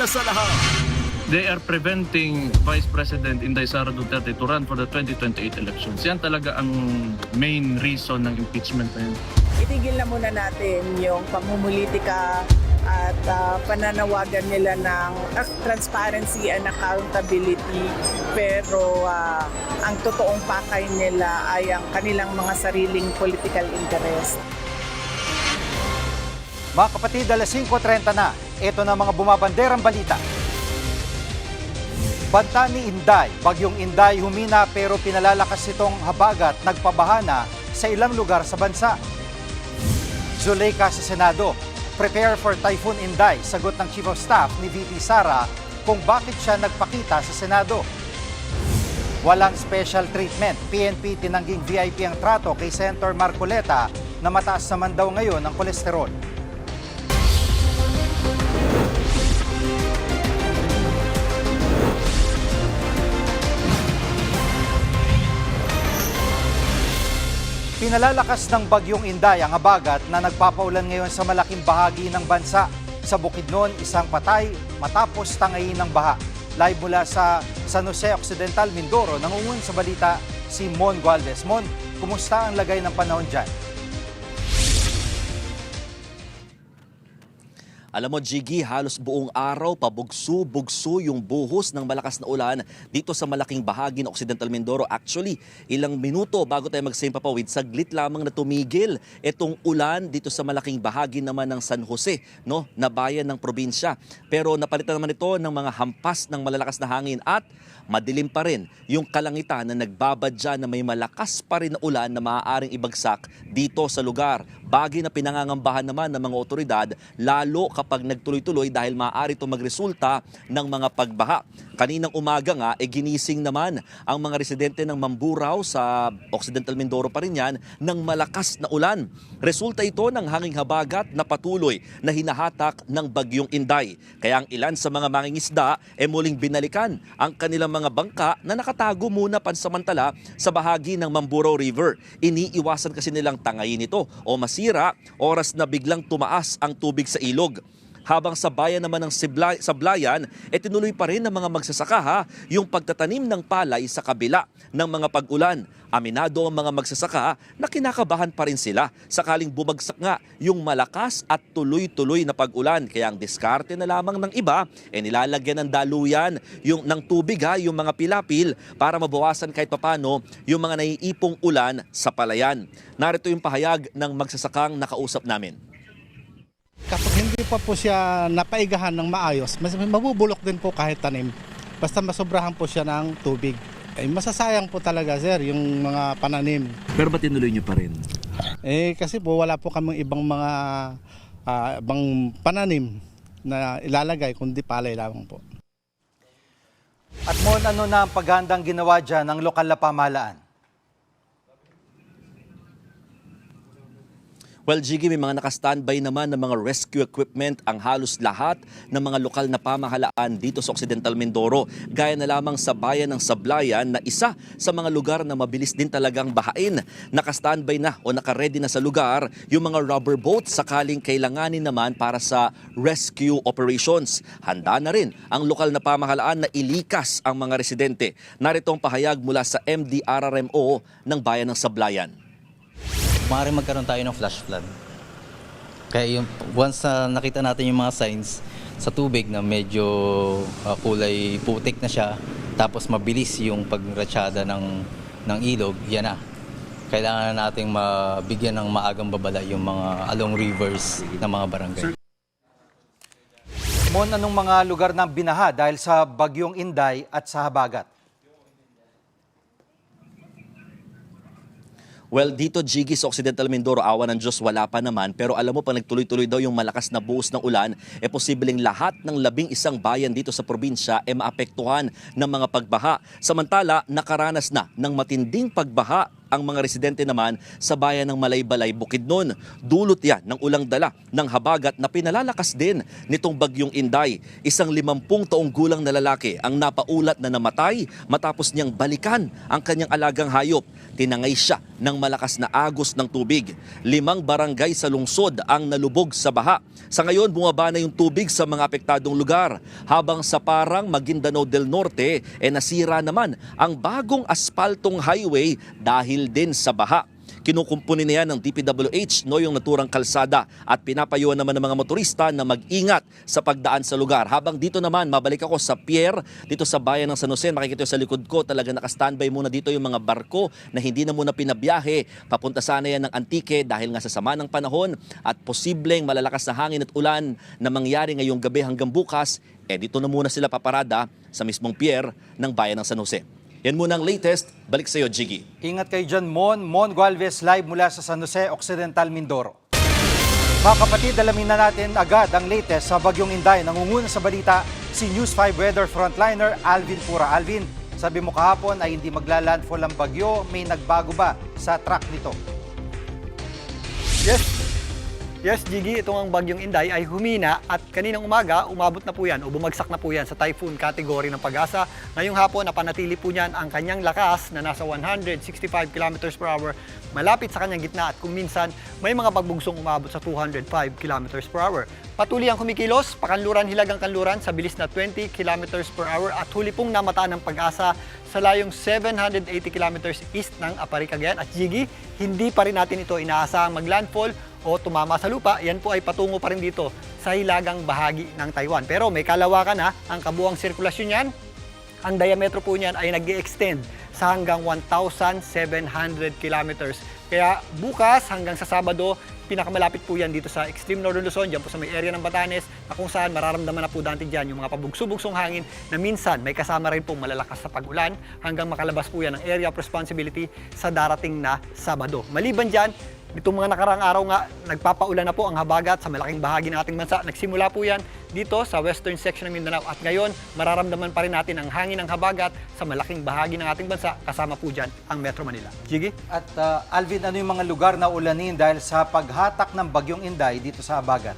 una sa lahat. They are preventing Vice President Inday Sara Duterte to run for the 2028 elections. Yan talaga ang main reason ng impeachment na yun. Itigil na muna natin yung pamumulitika at pananawagan nila ng transparency and accountability. Pero ang totoong pakay nila ay ang kanilang mga sariling political interest. Mga kapatid, alas 5:30 na. Ito na mga bumabanderang balita. Banta ni Inday. Bagyong Inday humina pero pinalalakas itong habagat nagpabahana sa ilang lugar sa bansa. Zuleika sa Senado. Prepare for Typhoon Inday. Sagot ng Chief of Staff ni VP Sara kung bakit siya nagpakita sa Senado. Walang special treatment. PNP tinangging VIP ang trato kay Senator Marcoleta na mataas naman daw ngayon ang kolesterol. Pinalalakas ng bagyong Inday ang habagat na nagpapaulan ngayon sa malaking bahagi ng bansa. Sa Bukidnon, isang patay matapos tangayin ng baha. Live mula sa San Jose Occidental, Mindoro, nangungun sa balita si Mon Gualvez. Mon, kumusta ang lagay ng panahon dyan? Alam mo, Jiggy, halos buong araw pabugso-bugso yung buhos ng malakas na ulan dito sa malaking bahagi ng Occidental Mindoro. Actually, ilang minuto bago tayo magsimpapawid, saglit lamang na tumigil itong ulan dito sa malaking bahagi naman ng San Jose, no, na bayan ng probinsya. Pero napalitan naman ito ng mga hampas ng malalakas na hangin at madilim pa rin yung kalangitan na nagbabadya na may malakas pa rin na ulan na maaaring ibagsak dito sa lugar. Bagay na pinangangambahan naman ng mga otoridad, lalo kapag nagtuloy-tuloy dahil maaari ito magresulta ng mga pagbaha. Kaninang umaga nga, ginising naman ang mga residente ng Mamburao sa Occidental Mindoro pa rin yan ng malakas na ulan. Resulta ito ng hanging habagat na patuloy na hinahatak ng bagyong Inday. Kaya ang ilan sa mga mangingisda muling binalikan ang kanilang mga bangka na nakatago muna pansamantala sa bahagi ng Mamburao River. Iniiwasan kasi nilang tangayin ito o masira oras na biglang tumaas ang tubig sa ilog. Habang sa bayan naman ng Sablayan, tinuloy pa rin ng mga magsasaka yung pagtatanim ng palay sa kabila ng mga pag-ulan. Aminado ang mga magsasaka na kinakabahan pa rin sila sakaling bumagsak nga yung malakas at tuloy-tuloy na pag-ulan. Kaya ang diskarte na lamang ng iba, nilalagyan ng daluyan ng tubig yung mga pilapil para mabawasan kahit papano yung mga naiipong ulan sa palayan. Narito yung pahayag ng magsasakang nakausap namin. Kapag hindi pa po siya napaigahan ng maayos, mabubulok din po kahit tanim. Basta masobrahan po siya ng tubig. Masasayang po talaga, sir, yung mga pananim. Pero ba't tinuloy nyo pa rin? Kasi po wala po kaming ibang mga ibang pananim na ilalagay, kundi palay lamang po. At Mon, ano na ang paghandang ginawa dyan ng lokal na pamahalaan? Well, Jiggy, may mga naka-standby naman ng mga rescue equipment ang halos lahat ng mga lokal na pamahalaan dito sa Occidental Mindoro. Gaya na lamang sa bayan ng Sablayan na isa sa mga lugar na mabilis din talagang bahain. Naka-standby na o naka-ready na sa lugar yung mga rubber boats sakaling kailanganin naman para sa rescue operations. Handa na rin ang lokal na pamahalaan na ilikas ang mga residente. Narito ang pahayag mula sa MDRRMO ng bayan ng Sablayan. Maaaring magkaroon tayo ng flash flood. Kaya once nakita natin yung mga signs sa tubig na medyo kulay putik na siya, tapos mabilis yung pagratsyada ng ilog, yan na. Kailangan nating mabigyan ng maagang babala yung mga along rivers ng mga barangay. Mon, anong mga lugar ng binaha dahil sa bagyong Inday at sa habagat? Well, dito, Jiggy, sa Occidental Mindoro, awa ng Diyos, wala pa naman. Pero alam mo, pag nagtuloy-tuloy daw yung malakas na buhos ng ulan, posibleng lahat ng 11 bayan dito sa probinsya maapektuhan ng mga pagbaha. Samantala, nakaranas na ng matinding pagbaha Ang mga residente naman sa bayan ng Malaybalay, Bukidnon, dulot yan ng ulang dala ng habagat na pinalalakas din nitong bagyong Inday. Isang 50 taong gulang na lalaki ang napaulat na namatay matapos niyang balikan ang kanyang alagang hayop. Tinangay siya ng malakas na agos ng tubig. 5 barangay sa lungsod ang nalubog sa baha. Sa ngayon, bumaba na yung tubig sa mga apektadong lugar. Habang sa Parang, Maguindanao del Norte, nasira naman ang bagong aspaltong highway dahil din sa baha. Kinukumpuni na yan ng DPWH yung naturang kalsada at pinapayuhan naman ng mga motorista na mag-ingat sa pagdaan sa lugar. Habang dito naman, mabalik ako sa pier, dito sa bayan ng San Jose. Makikita sa likod ko, talaga naka-standby muna dito yung mga barko na hindi na muna pinabiyahe. Papunta sana yan ng Antique dahil nga sa sama ng panahon at posibleng malalakas na hangin at ulan na mangyari ngayong gabi hanggang bukas. Dito na muna sila paparada sa mismong pier ng bayan ng San Jose. Yan muna ang latest. Balik sa iyo, Jiggy. Ingat kayo dyan, Mon Gualvez live mula sa San Jose, Occidental, Mindoro. Mga kapatid, alamin na natin agad ang latest sa bagyong Inday. Nangunguna sa balita si News 5 weather frontliner Alvin Pura. Alvin, sabi mo kahapon ay hindi maglalandfall ang bagyo. May nagbago ba sa track nito? Yes, Jiggy, itong ang bagyong Inday ay humina at kaninang umaga umabot na po yan o bumagsak na po yan sa typhoon category ng Pag-asa. Ngayong hapon, napanatili po niyan ang kanyang lakas na nasa 165 km per hour malapit sa kanyang gitna at kung minsan may mga pagbugsong umabot sa 205 km per hour. Patuloy ang kumikilos, pakanluran hilagang kanluran sa bilis na 20 km per hour at huli pong namataan ng Pag-asa sa layong 780 km east ng Apari, Cagayan. At Jiggy, hindi pa rin natin ito inaasahang maglandfall o tumama sa lupa. Yan po ay patungo pa rin dito sa hilagang bahagi ng Taiwan. Pero may kalawakan na ang kabuang sirkulasyon niyan. Ang diametro po niyan ay nag-extend sa hanggang 1,700 kilometers. Kaya bukas hanggang sa Sabado, pinakamalapit po yan dito sa extreme northern Luzon, dyan po sa may area ng Batanes, na kung saan mararamdaman na po dati dyan yung mga pabugso-bugsong hangin na minsan may kasama rin pong malalakas sa pag-ulan hanggang makalabas po yan ng area of responsibility sa darating na Sabado. Maliban dyan, itong mga nakaraang araw nga, nagpapaulan na po ang habagat sa malaking bahagi ng ating bansa. Nagsimula po yan dito sa western section ng Mindanao at ngayon mararamdaman pa rin natin ang hangin ng habagat sa malaking bahagi ng ating bansa, kasama po dyan ang Metro Manila. Jiggy? At Alvin, ano yung mga lugar na ulanin dahil sa paghatak ng bagyong Inday dito sa habagat?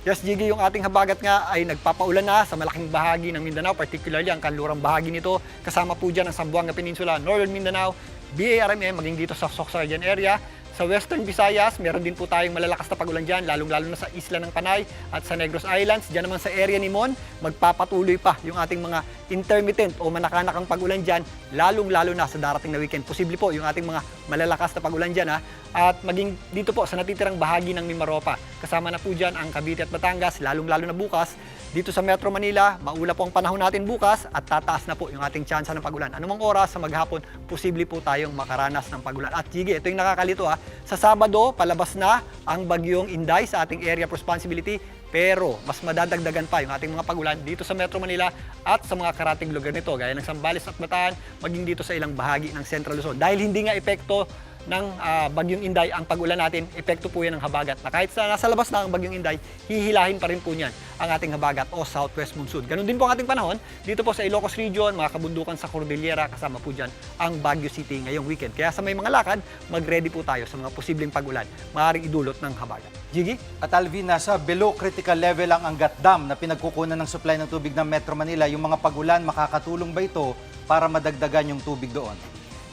Yes, Jiggy, yung ating habagat nga ay nagpapaulan na sa malaking bahagi ng Mindanao, particularly ang kanlurang bahagi nito. Kasama po dyan ang Zamboanga Peninsula, Northern Mindanao, BARMM, maging dito sa Soxargen area. Sa Western Visayas, meron din po tayong malalakas na pag-ulan dyan, lalong-lalo na sa Isla ng Panay at sa Negros Islands. Diyan naman sa area ni Mon, magpapatuloy pa yung ating mga intermittent o manakanakang pag-ulan dyan, lalong-lalo na sa darating na weekend. Posible po yung ating mga malalakas na pag-ulan dyan. At maging dito po sa natitirang bahagi ng Mimaropa. Kasama na po dyan ang Cavite at Batangas, lalong-lalo na bukas. Dito sa Metro Manila, maula po ang panahon natin bukas at tataas na po yung ating tsansa ng pag-ulan. Anumang oras sa maghapon, posible po tayong makaranas ng pag-ulan. At Jiggy, ito yung nakakalito sa Sabado, palabas na ang bagyong Inday sa ating area of responsibility. Pero mas madadagdagan pa yung ating mga pag-ulan dito sa Metro Manila at sa mga karating lugar nito, gaya ng Zambales at Bataan, maging dito sa ilang bahagi ng Central Luzon. Dahil hindi nga epekto ng bagyong Inday ang pag-ulan natin, epekto po yan ng habagat. Na kahit nasa labas na ang bagyong Inday, hihilahin pa rin po niyan ang ating habagat o southwest monsoon. Ganun din po ang ating panahon dito po sa Ilocos Region, mga kabundukan sa Cordillera, kasama po dyan ang Baguio City ngayong weekend. Kaya sa may mga lakad, mag-ready po tayo sa mga posibleng pag-ulan, maaaring idulot ng habagat. Jiggy? At Alvin, nasa below critical level ang Angat Dam na pinagkukunan ng supply ng tubig ng Metro Manila. Yung mga pag-ulan, makakatulong ba ito para madagdagan yung tubig doon?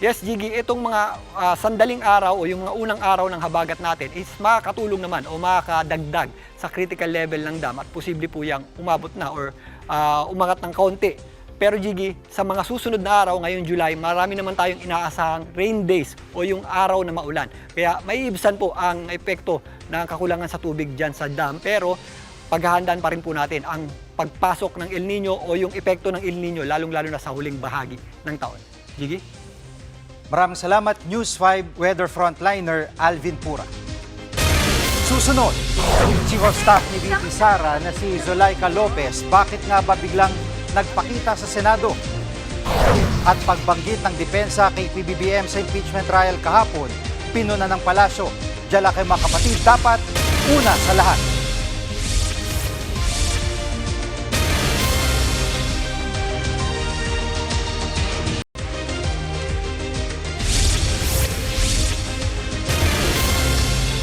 Yes, Jiggy, itong mga sandaling araw o yung mga unang araw ng habagat natin is makakatulong naman o makakadagdag sa critical level ng dam at posible po yung umabot na or umangat ng kaunti. Pero Jiggy, sa mga susunod na araw, ngayong July, marami naman tayong inaasahang rain days o yung araw na maulan. Kaya may ibsan po ang epekto ng kakulangan sa tubig dyan sa dam. Pero paghahandaan pa rin po natin ang pagpasok ng El Nino o yung epekto ng El Nino, lalong-lalo na sa huling bahagi ng taon. Jiggy? Maraming salamat, News 5 weather frontliner Alvin Pura. Susunod, Chief of Staff ni VP Sara na si Zulaika Lopez, bakit nga ba biglang nagpakita sa Senado? At pagbanggit ng depensa kay PBBM sa impeachment trial kahapon, pinuna ng palasyo. Diyan lang kayo mga kapatid, dapat una sa lahat.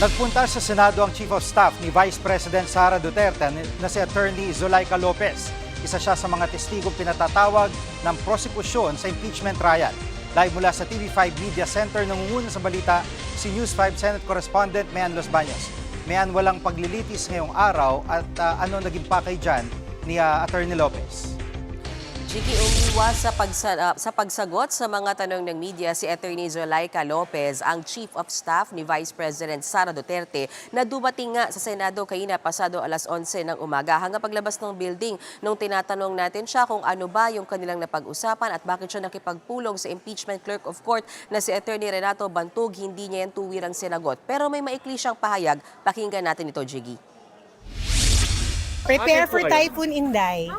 Nagpunta sa Senado ang Chief of Staff ni Vice President Sara Duterte na si Attorney Zulaika Lopez. Isa siya sa mga testigong pinatatawag ng prosekusyon sa impeachment trial. Live mula sa TV5 Media Center, nangunguna sa balita si News 5 Senate Correspondent Mean Los Baños. Mean, walang paglilitis ngayong araw at ano naging pakay dyan ni Attorney Lopez? Jiggy, umiwas sa pagsagot sa mga tanong ng media si Attorney Zulaika Lopez, ang Chief of Staff ni Vice President Sara Duterte, na dumating nga sa Senado kanina pasado alas 11 ng umaga. Hanggang paglabas ng building, nung tinatanong natin siya kung ano ba yung kanilang napag-usapan at bakit siya nakipagpulong sa impeachment clerk of court na si Attorney Renato Bantug, hindi niya yan tuwirang sinagot. Pero may maikli siyang pahayag. Pakinggan natin ito, Jiggy. Prepare for Typhoon Inday.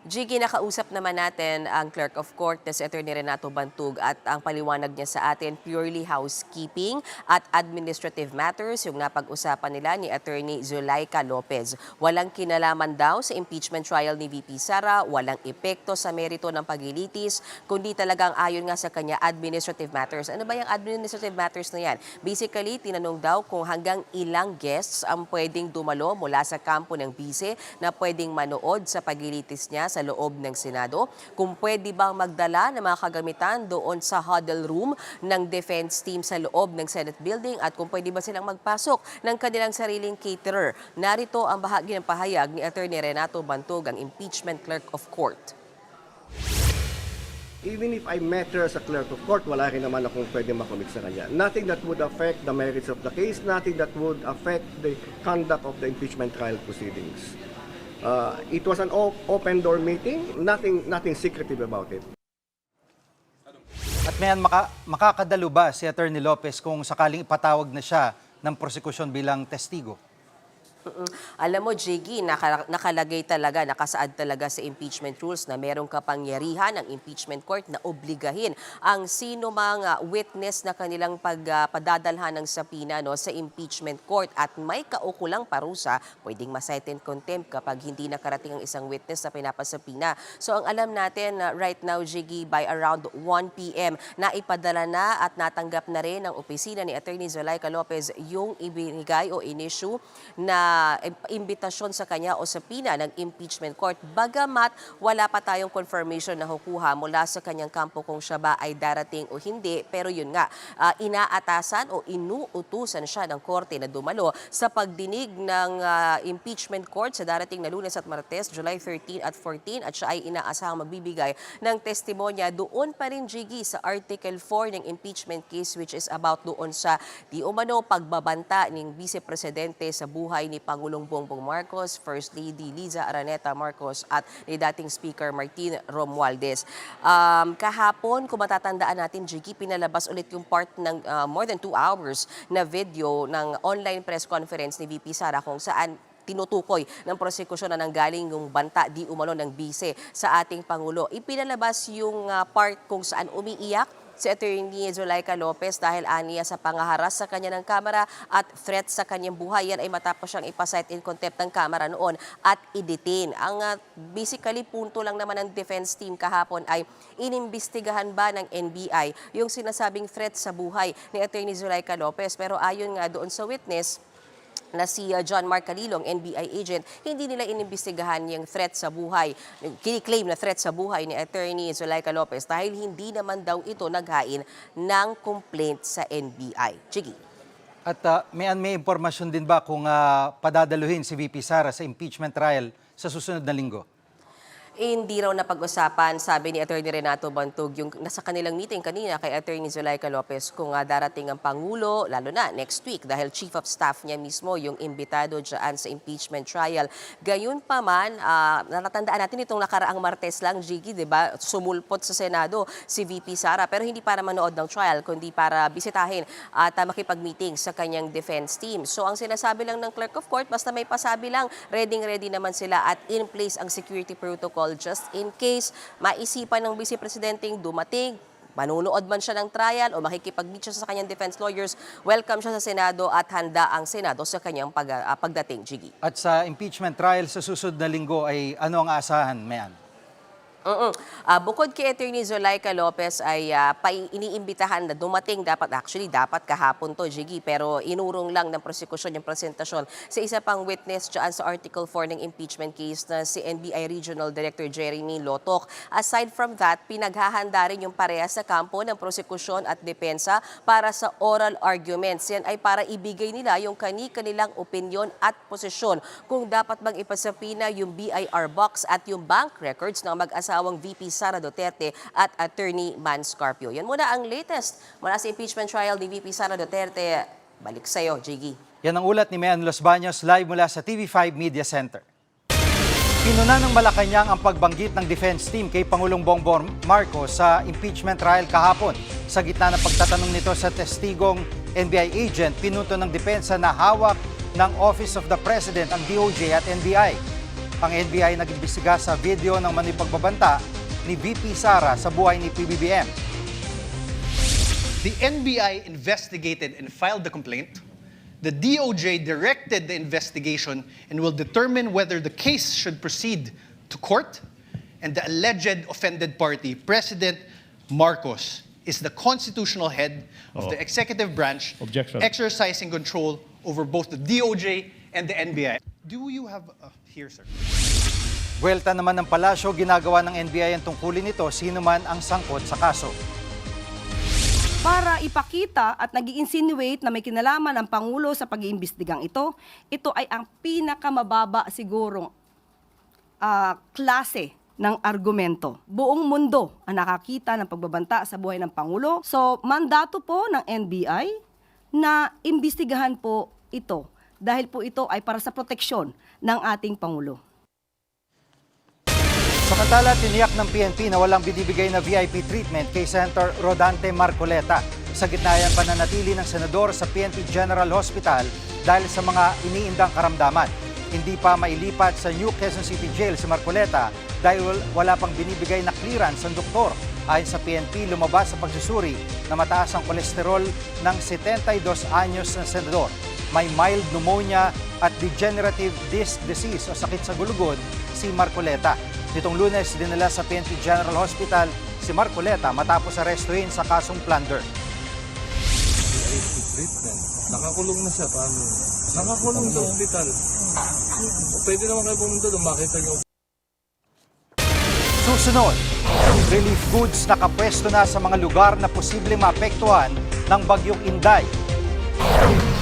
Jiggy, nakausap naman natin ang Clerk of Court na si Attorney Renato Bantug at ang paliwanag niya sa atin, purely housekeeping at administrative matters yung napag-usapan nila ni Attorney Zulaika Lopez. Walang kinalaman daw sa impeachment trial ni VP Sara, walang epekto sa merito ng paglilitis, kundi talagang ayon nga sa kanya administrative matters. Ano ba yung administrative matters na yan? Basically, tinanong daw kung hanggang ilang guests ang pwedeng dumalo mula sa kampo ng bise na pwedeng manood sa paglilitis niya sa loob ng Senado, kung pwede bang magdala ng mga kagamitan doon sa huddle room ng defense team sa loob ng Senate building at kung pwede ba silang magpasok ng kanilang sariling caterer. Narito ang bahagi ng pahayag ni Attorney Renato Bantug, ang impeachment clerk of court. Even if I met her as a clerk of court, wala rin naman akong pwede makomit sa kanya. Nothing that would affect the merits of the case, nothing that would affect the conduct of the impeachment trial proceedings. It was an open door meeting, nothing secretive about it. At Mean, makakadalo ba si Attorney Lopez kung sakaling ipatawag na siya ng prosekusyon bilang testigo? Alam mo, Jiggy, nakalagay talaga, nakasaad talaga sa impeachment rules na merong kapangyarihan ng impeachment court na obligahin ang sino mang witness na kanilang padadalhan ng sapina sa impeachment court at may kaukulang parusa, pwedeng ma-cite in contempt kapag hindi nakarating ang isang witness na pinapasapina. So ang alam natin right now, Jiggy, by around 1 p.m. naipadala na at natanggap na rin ng opisina ni Attorney Zulaika Lopez yung ibinigay o in-issue na imbitasyon sa kanya o sapina ng impeachment court. Bagamat wala pa tayong confirmation na hukuha mula sa kanyang kampo kung siya ba ay darating o hindi. Pero yun nga, inaatasan o inuutusan siya ng korte na dumalo sa pagdinig ng impeachment court sa darating na Lunes at Martes, July 13 at 14 at siya ay inaasahang magbibigay ng testimonya doon pa rin, Jiggy, sa Article 4 ng impeachment case, which is about doon sa di umano pagbabanta ng Vice Presidente sa buhay ni Pangulong Bongbong Marcos, First Lady Liza Araneta Marcos at ni dating Speaker Martin Romualdez. Kahapon, kung matatandaan natin, Jiggy, pinalabas ulit yung part ng more than 2 hours na video ng online press conference ni VP Sara kung saan tinutukoy ng prosekusyon na nanggaling yung banta di umano ng bise sa ating Pangulo. Ipinalabas yung part kung saan umiiyak si Attorney Zulaika Lopez dahil aniya sa pangaharas sa kanya ng kamera at threat sa kanyang buhay. Yan ay matapos siyang ipasite in contempt ng kamera noon at i-detain. Ang basically punto lang naman ng defense team kahapon ay inimbestigahan ba ng NBI yung sinasabing threat sa buhay ni Attorney Zulaika Lopez. Pero ayon nga doon sa witness na si John Mark Calilong, NBI agent, hindi nila inimbestigahan yung threat sa buhay, kiniklaim na threat sa buhay ni Attorney Zulaika Lopez dahil hindi naman daw ito naghain ng complaint sa NBI. Jiggy. At may impormasyon din ba kung padadaluhin si VP Sara sa impeachment trial sa susunod na linggo? Hindi raw napag-usapan, sabi ni Attorney Renato Bantug, yung nasa kanilang meeting kanina kay Attorney Zulaika Lopez kung darating ang Pangulo, lalo na next week dahil Chief of Staff niya mismo yung imbitado dyan sa impeachment trial. Gayun pa man, natatandaan natin itong nakaraang Martes lang, Jiggy, diba? Sumulpot sa Senado si VP Sara pero hindi para manood ng trial kundi para bisitahin at makipag-meeting sa kanyang defense team. So ang sinasabi lang ng Clerk of Court, basta may pasabi lang, ready naman sila at in place ang security protocol just in case maisipan ng Vice Presidenteng dumating, manunood man siya ng trial o makikipag-meet siya sa kanyang defense lawyers, welcome siya sa Senado at handa ang Senado sa kanyang pagdating, Jiggy. At sa impeachment trial sa susunod na linggo ay ano ang aasahan, Mean? Bukod kay Attorney Zulaika Lopez ay iniimbitahan na dumating dapat kahapon to, Jiggy, pero inurong lang ng prosekusyon yung presentasyon sa isa pang witness dyan sa Article 4 ng impeachment case na si NBI Regional Director Jeremy Lotok. Aside from that, pinaghahanda rin yung parehas sa kampo ng prosekusyon at depensa para sa oral arguments. Yan ay para ibigay nila yung kanilang opinyon at posisyon kung dapat bang ipasapina yung BIR box at yung bank records ng mag-asawang VP Sara Duterte at Attorney Man Scarpio. Yan muna ang latest mula sa impeachment trial ni VP Sara Duterte. Balik sa'yo, Jiggy. Yan ang ulat ni Mayan Los Baños live mula sa TV5 Media Center. Pinuna ng Malacanang ang pagbanggit ng defense team kay Pangulong Bongbong Marcos sa impeachment trial kahapon. Sa gitna ng pagtatanong nito sa testigong NBI agent, pinunto ng depensa na hawak ng Office of the President ang DOJ at NBI. Ang NBI nag-imbestiga sa video ng manipagbabanta ni VP Sara sa buhay ni PBBM. The NBI investigated and filed the complaint. The DOJ directed the investigation and will determine whether the case should proceed to court. And the alleged offended party, President Marcos, is the constitutional head of the executive branch, exercising control over both the DOJ and the NBI. Do you have here, sir? Buwelta naman ng palasyo, ginagawa ng NBI ang tungkulin nito sino man ang sangkot sa kaso. Para ipakita at nag-insinuate na may kinalaman ang Pangulo sa pag-iimbestigang ito, ito ay ang pinakamababa sigurong klase ng argumento. Buong mundo ang nakakita ng pagbabanta sa buhay ng Pangulo. So, mandato po ng NBI na imbestigahan po ito dahil po ito ay para sa proteksyon ng ating Pangulo. Samantala, tiniyak ng PNP na walang binibigay na VIP treatment kay Senator Rodante Marcoleta. Sa gitna yan pananatili ng senador sa PNP General Hospital dahil sa mga iniindang karamdaman. Hindi pa mailipat sa New Quezon City Jail si Marcoleta dahil wala pang binibigay na clearance ng doktor. Ayon sa PNP, lumabas sa pagsusuri na mataas ang kolesterol ng 72 anyos ng senador. May mild pneumonia at degenerative disc disease o sakit sa gulugod si Marcoleta. Nitong Lunes, dinala sa PNP General Hospital si Marcoleta matapos arestuhin sa kasong plunder. Nakakulong na siya, paano? Nakakulong sa ospital. Pwede naman kayo pumunta doon, makita niyo. Susunod, relief goods nakapwesto na sa mga lugar na posibleng maapektuhan ng bagyong Inday.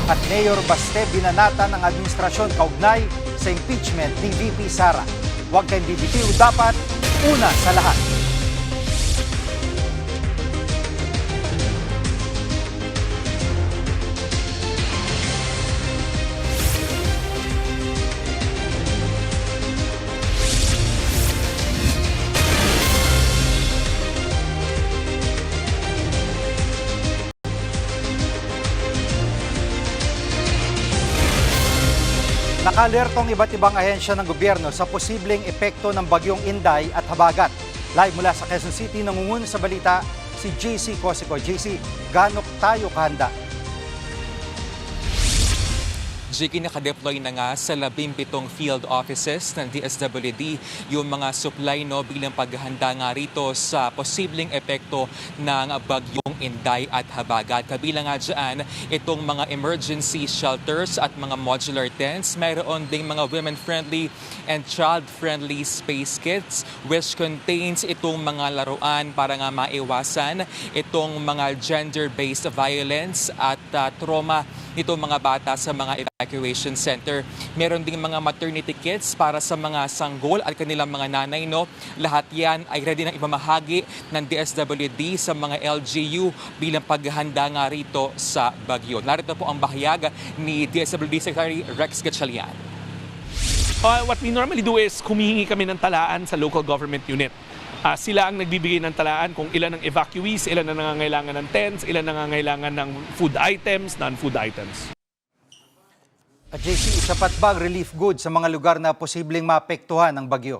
At Mayor Baste binanatan ng administrasyon kaugnay sa impeachment ni VP Sara. Huwag kayong bibitiw, dapat una sa lahat. Nakalertong iba't ibang ahensya ng gobyerno sa posibleng epekto ng bagyong Inday at Habagat. Live mula sa Quezon City, nangunguna sa balita si JC Cosico. JC, gaano tayo kahanda? Jiggy, nakadeploy na nga sa 17 field offices ng DSWD yung mga supply bilang paghahanda nga rito sa posibleng epekto ng bagyong Inday at Habagat. Kabilang nga dyan itong mga emergency shelters at mga modular tents. Mayroon ding mga women-friendly and child-friendly space kits which contains itong mga laruan para nga maiwasan itong mga gender-based violence at trauma nitong mga bata sa mga evacuation center. Meron ding mga maternity kits para sa mga sanggol at kanilang mga nanay. Lahat yan ay ready na ipamahagi ng DSWD sa mga LGU bilang paghahanda nga rito sa bagyo. Narito po ang bahayag ni DSWD Secretary Rex Gatchalian. What we normally do is humihingi kami ng talaan sa local government unit. Sila ang nagbibigay ng talaan kung ilan ang evacuees, ilan ang nangangailangan ng tents, ilan ang nangangailangan ng food items, non-food items. At JC, sapat ba ang relief goods sa mga lugar na posibleng maapektuhan ng bagyo?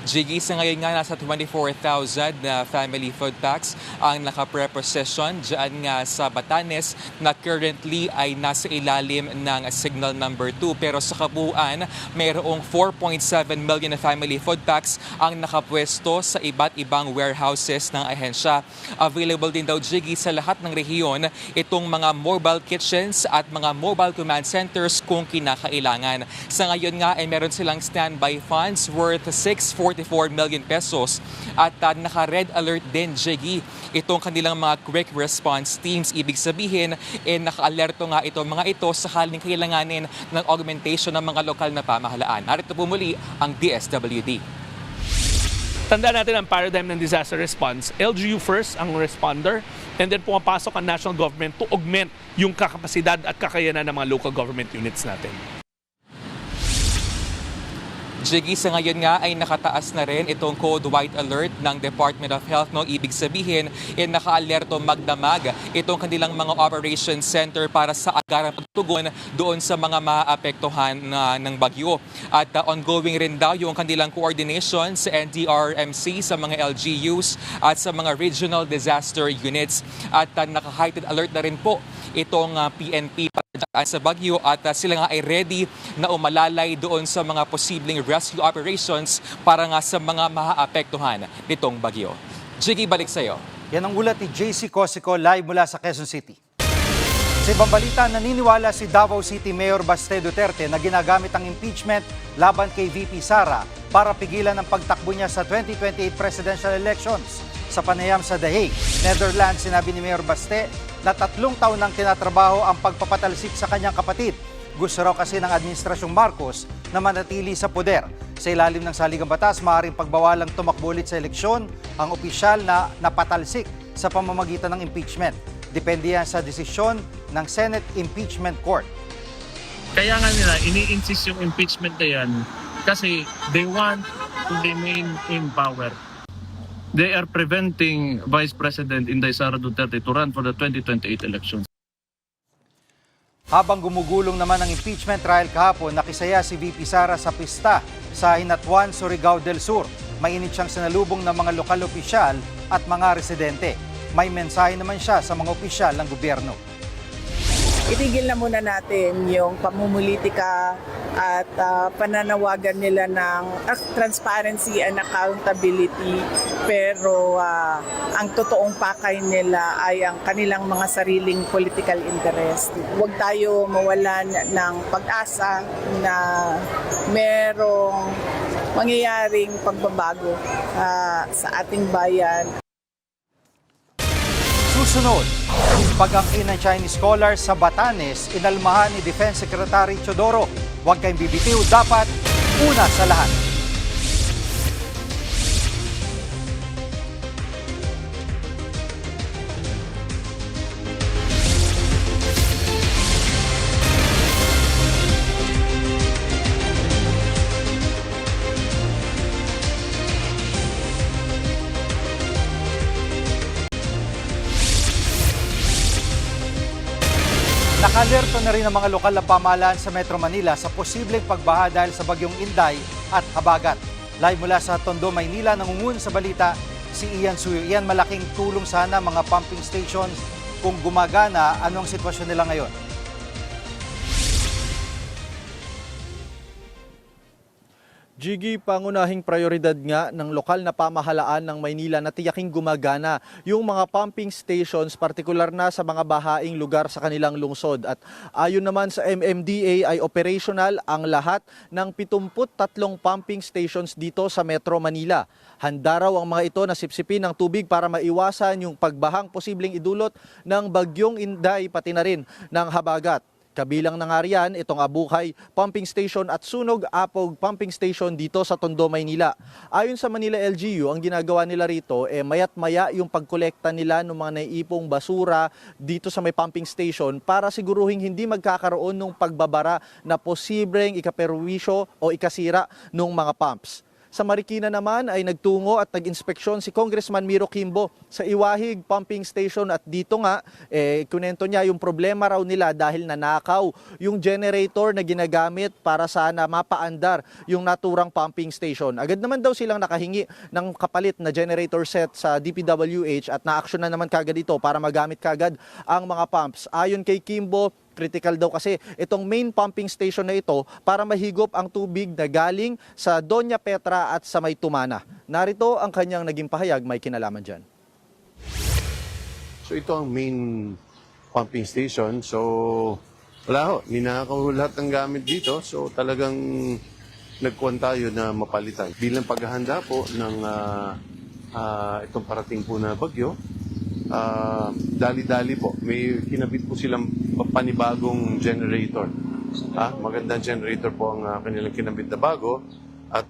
Jiggy, sa ngayon nga nasa 24,000 na family food packs ang nakapreposition dyan nga sa Batanes na currently ay nasa ilalim ng signal number 2. Pero sa kabuuan, mayroong 4.7 million na family food packs ang nakapwesto sa iba't ibang warehouses ng ahensya. Available din daw, Jiggy, sa lahat ng rehiyon itong mga mobile kitchens at mga mobile command centers kung kinakailangan. Sa ngayon nga ay meron silang standby funds worth 644 million pesos at naka-red alert din, Jiggy, itong kanilang mga quick response teams. Ibig sabihin, naka-alerto nga mga ito sakaling kailanganin ng augmentation ng mga lokal na pamahalaan. Narito po muli ang DSWD. Tandaan natin ang paradigm ng disaster response. LGU first ang responder, and then pumapasok ang national government to augment yung kakapasidad at kakayanan ng mga local government units natin. Jiggy, sa ngayon nga ay nakataas na rin itong code white alert ng Department of Health. No? Ibig sabihin, naka-alerto magdamag itong kanilang mga operation center para sa agarang pagtugon doon sa mga maapektuhan ng bagyo. At ongoing rin daw yung kanilang coordination sa NDRMC, sa mga LGUs at sa mga regional disaster units. At naka-heightened alert na rin po itong PNP sa bagyo at sila nga ay ready na umalalay doon sa mga posibleng rescue operations para nga sa mga maaapektuhan nitong bagyo. Jiggy, balik sa iyo. Yan ang ulat ni JC Cosico live mula sa Quezon City. Sa ibang balita, naniniwala si Davao City Mayor Baste Duterte na ginagamit ang impeachment laban kay VP Sara para pigilan ang pagtakbo niya sa 2028 presidential elections. Sa panayam sa The Hague, Netherlands, sinabi ni Mayor Baste na 3 taon nang tinatrabaho ang pagpapatalsik sa kanyang kapatid. Gusto raw kasi ng Administrasyong Marcos na manatili sa poder. Sa ilalim ng saligang batas, maaaring pagbawalang tumakbo ulit sa eleksyon ang opisyal na napatalsik sa pamamagitan ng impeachment. Depende yan sa desisyon ng Senate Impeachment Court. Kaya nga nila, ini-insist yung impeachment na yan kasi they want to remain in power. They are preventing Vice President Inday Sara Duterte to run for the 2028 elections. Habang gumugulong naman ang impeachment trial kahapon, nakisaya si VP Sara sa pista sa Hinatuan, Surigao del Sur. Mainit siyang sinalubong ng mga lokal opisyal at mga residente. May mensahe naman siya sa mga opisyal ng gobyerno. Itigil na muna natin yung pamumulitika at pananawagan nila ng transparency and accountability, pero ang totoong pakay nila ay ang kanilang mga sariling political interest. Huwag tayo mawalan ng pag-asa na merong mangyayaring pagbabago sa ating bayan. Susunod, pag-angkin ng Chinese scholars sa Batanes, inalmahan ni Defense Secretary Chodoro. Huwag kayong bibitiw, dapat una sa lahat. Nakalerto na rin ang mga lokal na pamahalaan sa Metro Manila sa posibleng pagbaha dahil sa bagyong Inday at Habagat. Live mula sa Tondo, Maynila, nangungun sa balita si Ian Suyo. Ian, malaking tulong sana mga pumping stations kung gumagana. Anong sitwasyon nila ngayon? Jiggy, pangunahing prioridad nga ng lokal na pamahalaan ng Maynila na tiyaking gumagana yung mga pumping stations, partikular na sa mga bahaing lugar sa kanilang lungsod. At ayon naman sa MMDA ay operational ang lahat ng 73 pumping stations dito sa Metro Manila. Handa raw ang mga ito na sipsipin ng tubig para maiwasan yung pagbahang posibleng idulot ng bagyong Inday pati na rin ng Habagat. Kabilang na nga riyan itong Abukay Pumping Station at Sunog Apog Pumping Station dito sa Tondo, Maynila. Ayon sa Manila LGU, ang ginagawa nila rito mayat maya yung pagkolekta nila ng mga naiipong basura dito sa may pumping station para siguruhin hindi magkakaroon ng pagbabara na posibleng ikaperwisyo o ikasira ng mga pumps. Sa Marikina naman ay nagtungo at nag-inspeksyon si Congressman Miro Quimbo sa Iwahig Pumping Station at dito nga, kunento niya yung problema raw nila dahil nanakaw yung generator na ginagamit para sana mapaandar yung naturang pumping station. Agad naman daw silang nakahingi ng kapalit na generator set sa DPWH at na-action na naman kagad ito para magamit kagad ang mga pumps. Ayon kay Quimbo, critical daw kasi itong main pumping station na ito para mahigop ang tubig na galing sa Doña Petra at sa May Tumana. Narito ang kanyang naging pahayag, may kinalaman dyan. So ito ang main pumping station. So wala ho, ninakaw lahat ng gamit dito. So talagang nagkuhan tayo na mapalitan. Bilang paghahanda po ng itong parating po na bagyo, dali-dali po. May kinabit po silang panibagong generator. Magandang generator po ang kanilang kinabit na bago at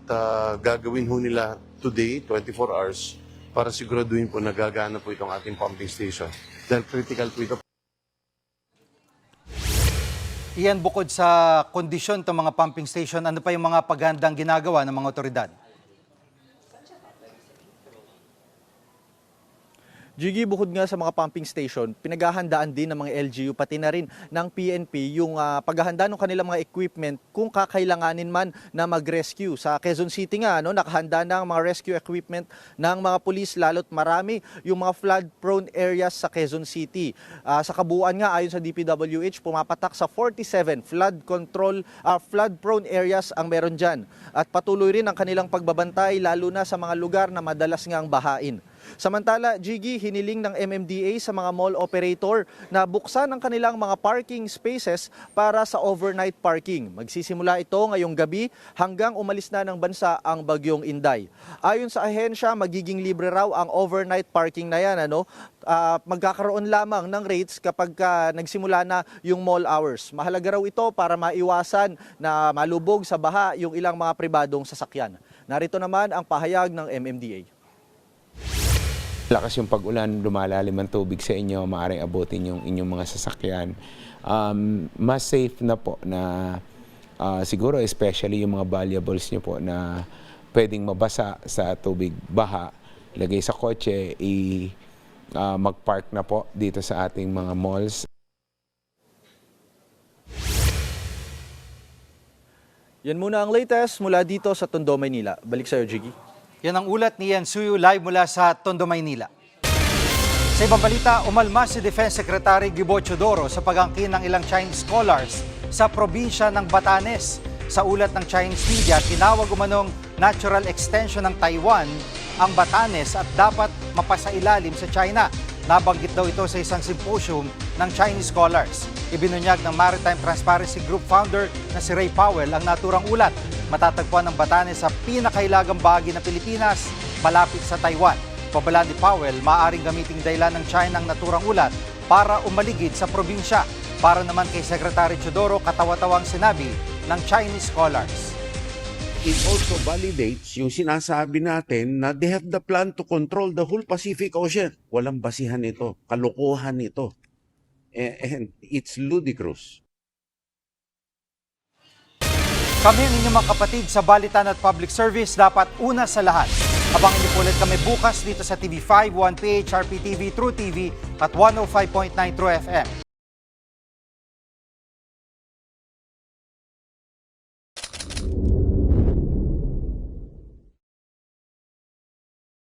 gagawin ho nila today, 24 hours, para siguraduhin po na gagana po itong ating pumping station. Dahil critical po ito. Iyan, bukod sa kondisyon ng mga pumping station, ano pa yung mga paghandang ginagawa ng mga otoridad? Jiggy, bukod nga sa mga pumping station, pinaghahandaan din ng mga LGU pati na rin ng PNP yung paghahanda ng kanilang mga equipment kung kakailanganin man na mag-rescue. Sa Quezon City nga, nakahanda na ang mga rescue equipment ng mga pulis, lalo't marami yung mga flood-prone areas sa Quezon City. Sa kabuuan nga, ayon sa DPWH, pumapatak sa 47 flood-prone areas ang meron dyan. At patuloy rin ang kanilang pagbabantay, lalo na sa mga lugar na madalas ngang bahain. Samantala, Jiggy, hiniling ng MMDA sa mga mall operator na buksan ang kanilang mga parking spaces para sa overnight parking. Magsisimula ito ngayong gabi hanggang umalis na ng bansa ang bagyong Inday. Ayon sa ahensya, magiging libre raw ang overnight parking na yan. Magkakaroon lamang ng rates kapag nagsimula na yung mall hours. Mahalaga raw ito para maiwasan na malubog sa baha yung ilang mga pribadong sasakyan. Narito naman ang pahayag ng MMDA. Lakas yung pag-ulan, lumalalim ang tubig sa inyo, maaaring abutin yung inyong mga sasakyan. Mas safe na po na siguro especially yung mga valuables nyo po na pwedeng mabasa sa tubig baha, lagay sa kotse, mag-park na po dito sa ating mga malls. Yan muna ang latest mula dito sa Tondo, Maynila. Balik sa'yo, Jiggy. Yan ang ulat ni Yan Suyu live mula sa Tondo, Maynila. Sa ibang balita, umalmas si Defense Secretary Gibo Chodoro sa pag-angkin ng ilang Chinese scholars sa probinsya ng Batanes. Sa ulat ng Chinese media, tinawag umanong natural extension ng Taiwan ang Batanes at dapat mapasailalim sa China. Nabanggit daw ito sa isang symposium ng Chinese scholars. Ibinunyag ng Maritime Transparency Group founder na si Ray Powell ang naturang ulat. Matatagpuan ng Batanes sa pinakailagang bahagi ng Pilipinas, malapit sa Taiwan. Pabala ni Powell, maaaring gamiting dahilan ng China ang naturang ulat para umaligid sa probinsya. Para naman kay Secretary Chodoro, katawa-tawang sinabi ng Chinese scholars. It also validates yung sinasabi natin na they have the plan to control the whole Pacific Ocean. Walang basihan ito, kalokohan ito. And it's ludicrous. Kami ang inyong mga kapatid sa Balitan at Public Service, dapat una sa lahat. Abangan niyo po ulit kami bukas dito sa TV5, 1PH, RPTV, True TV at 105.9 True FM.